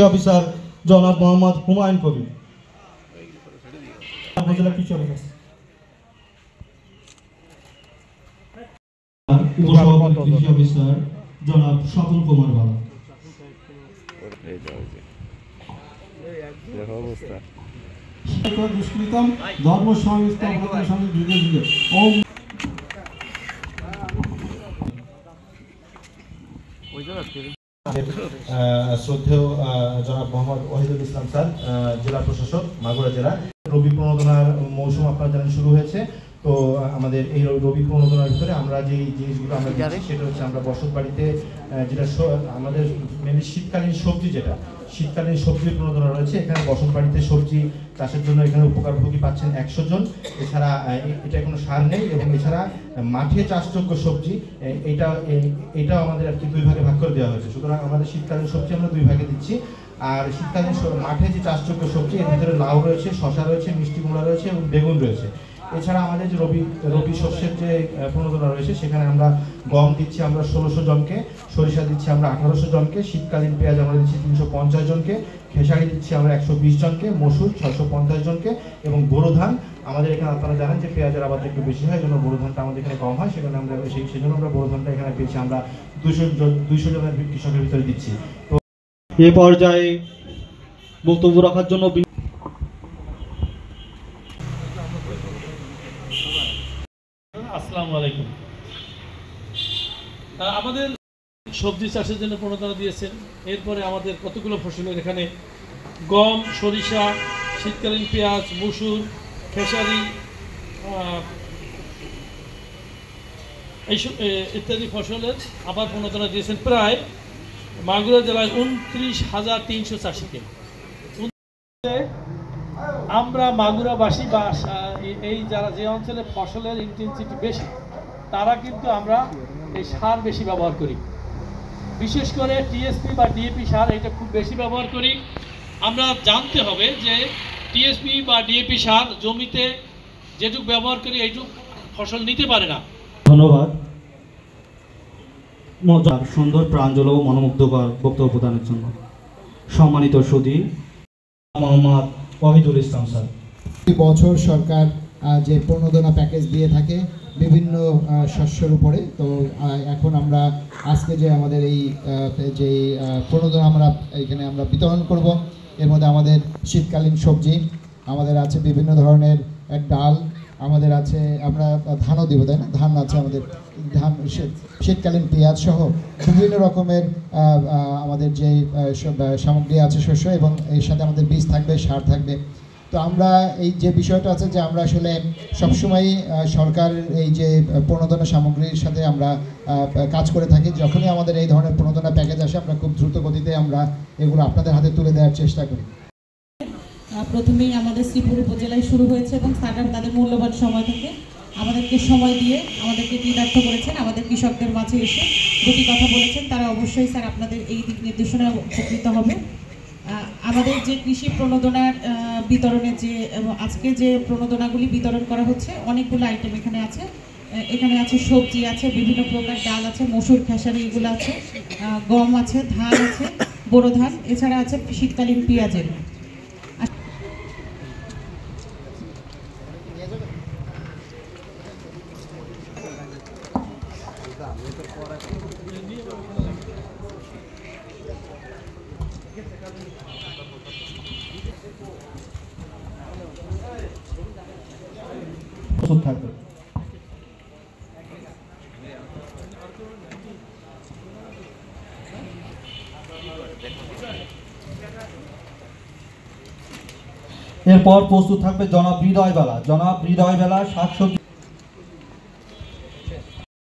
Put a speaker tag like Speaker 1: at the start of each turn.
Speaker 1: Officer জনাব মোহাম্মদ হুমায়ুন কবির, উপজেলা কৃষি অফিসার উপসভাপতি কৃষি অফিসার জনাব স্বপন কুমার বালা। দুষ্কৃতম ধর্ম সংস্থার সঙ্গে যুগে যুগে শ্রদ্ধেয় জনাব মোহাম্মদ ওয়াহিদুল ইসলাম স্যার, জেলা প্রশাসক মাগুরা জেলা। রবি প্রণোদনার মৌসুম আপনারা জানেন শুরু হয়েছে। তো আমাদের এই রবি প্রণোদনার ভিতরে আমরা যে জিনিসগুলো আমরা দিচ্ছি সেটা হচ্ছে আমরা বসত বাড়িতে যেটা আমাদের মেনলি শীতকালীন সবজি, যেটা শীতকালীন সবজির প্রণোদনা রয়েছে। এখানে বসত বাড়িতে সবজি চাষের জন্য এখানে উপকারভোগী পাচ্ছেন 100 জন। এছাড়া এটা কোনো সার নেই, এবং এছাড়া মাঠে চাষযোগ্য সবজি এটাও আমাদের আর কি 2 ভাগে ভাগ করে দেওয়া হয়েছে। সুতরাং আমাদের শীতকালীন সবজি আমরা 2 ভাগে দিচ্ছি। আর শীতকালীন মাঠে যে চাষযোগ্য সবজি, এর ভিতরে লাউ রয়েছে, শশা রয়েছে, মিষ্টি কুমড়া রয়েছে এবং বেগুন রয়েছে। এছাড়া আমাদের যে রবি শস্যের যে প্রণোদনা রয়েছে সেখানে আমরা গম দিচ্ছি আমরা 1600 জনকে, সরিষা দিচ্ছি আমরা 1800 জনকে, শীতকালীন পেঁয়াজ আমরা দিচ্ছি 350 জনকে, খেসারি দিচ্ছি আমরা 120 জনকে, মসুর 650 জনকে এবং বোরো ধান আমাদের এখানে আপনারা জানেন যে পেঁয়াজের আবাদটা একটু বেশি হয়, জন্য বোরো ধানটা আমাদের এখানে কম হয়, সেখানে আমরা সেজন্য আমরা বোরো ধানটা এখানে পেয়েছি আমরা 200 জনের কৃষকের ভিতরে দিচ্ছি। তো
Speaker 2: এ পর্যায়ে বক্তব্য রাখার জন্য
Speaker 3: আসসালামু আলাইকুম। আমাদের সবজি চাষের জন্য প্রণোদনা দিয়েছেন। এরপরে আমাদের কতগুলো ফসলের এখানে গম, সরিষা, শীতকালীন পেঁয়াজ, মসুর, খেসারি এইসব ইত্যাদি ফসলের আবার প্রণোদনা দিয়েছেন প্রায় মাগুরা জেলায় 29,300 চাষিকে। আমরা মাগুরাবাসী বা এই যারা যে অঞ্চলে ফসলের ইন্টেন্সিটি বেশি তারা কিন্তু আমরা এই সার বেশি ব্যবহার করি, বিশেষ করে টিএসপি বা ডিএপি সার এটা খুব বেশি ব্যবহার করি। আমরা জানতে হবে যে টিএসপি বা ডিএপি সার জমিতে যেটুকু ব্যবহার করি এইটুকু ফসল নিতে পারে না।
Speaker 2: ধন্যবাদ সুন্দর প্রাঞ্জল ও মনোমুগ্ধকর বক্তব্য প্রদানের জন্য। সম্মানিত সুধী
Speaker 1: মোহাম্মদ ওয়াহিদুল ইসলাম স্যার।
Speaker 4: বছর সরকার যে প্রণোদনা প্যাকেজ দিয়ে থাকে বিভিন্ন শস্যের উপরে, তো এখন আমরা আজকে যে আমাদের এই যে প্রণোদনা আমরা এখানে আমরা বিতরণ করব, এর মধ্যে আমাদের শীতকালীন সবজি, আমাদের আছে বিভিন্ন ধরনের ডাল, আমাদের আছে আমরা ধানও দিব, তাই না? ধান আছে আমাদের, ধান, শীতকালীন পেঁয়াজ সহ বিভিন্ন রকমের আমাদের যে সামগ্রী আছে শস্য, এবং এর সাথে আমাদের বীজ থাকবে, সার থাকবে। তো আমরা এই যে বিষয়টা আছে যে আমরা আসলে সবসময়ই সরকার এই যে প্রণোদনা সামগ্রীর সাথে আমরা কাজ করে থাকি। যখনই আমাদের এই ধরনের প্রণোদনা প্যাকেজ আসে আমরা খুব দ্রুত গতিতে আমরা এগুলো আপনাদের হাতে তুলে দেওয়ার চেষ্টা করি।
Speaker 5: প্রথমেই আমাদের শ্রীপুর উপজেলায় শুরু হয়েছে এবং স্যার তাদের মূল্যবান সময় থেকে আমাদেরকে সময় দিয়ে আমাদেরকে কৃতার্থ করেছেন, আমাদের কৃষকদের মাঝে এসে দুটি কথা বলেছেন। তারা অবশ্যই স্যার আপনাদের এই দিক নির্দেশনায় উপকৃত হবে। আমাদের যে কৃষি প্রণোদনার বিতরণে যে আজকে যে প্রণোদনাগুলি বিতরণ করা হচ্ছে, অনেকগুলো আইটেম এখানে আছে। এখানে আছে সবজি আছে, বিভিন্ন প্রকার ডাল আছে, মসুর, খেসারি এগুলো আছে, গম আছে, ধান আছে, বোরো ধান, এছাড়া আছে শীতকালীন পেঁয়াজের।
Speaker 1: থাকবে।
Speaker 2: এরপর প্রস্তুত থাকবে জনাব হৃদয় বেলা। জনাব হৃদয় বেলা শাকসবজি